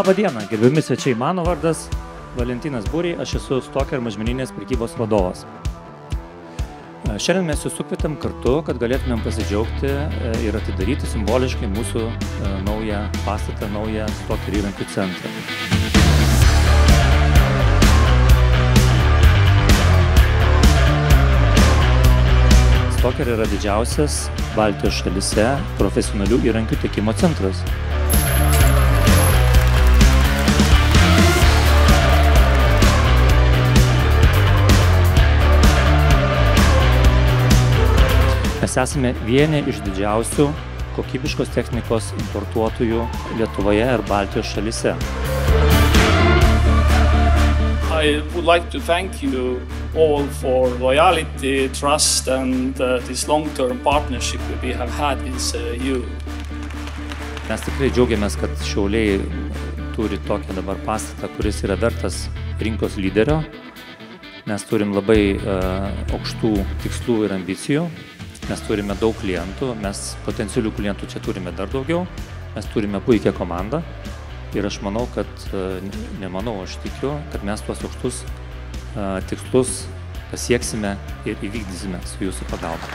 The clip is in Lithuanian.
Labą dieną, gerbiami svečiai, mano vardas Valentinas Būriai, aš esu Stoker mažmeninės prekybos vadovas. Šiandien mes jūs sukvietėm kartu, kad galėtumėm pasidžiaugti ir atidaryti simboliškai mūsų naują pastatą, naują Stoker įrankių centrą. Stoker yra didžiausias Baltijos šalyse profesionalių įrankių tiekimo centras. Mes esame vieni iš didžiausių kokybiškos technikos importuotojų Lietuvoje ir Baltijos šalyse. I would like to thank you all for loyalty, trust and this long-term partnership we have had with you. Mes tikrai džiaugiamės, kad Šiauliai turi tokią dabar pastatą, kuris yra vertas rinkos lyderio. Mes turim labai aukštų tikslų ir ambicijų. Mes turime daug klientų, mes potencialių klientų čia turime dar daugiau. Mes turime puikią komandą ir aš manau, aš tikiu, kad mes tuos aukštus tikslus pasieksime ir įvykdysime su jūsų pagalba.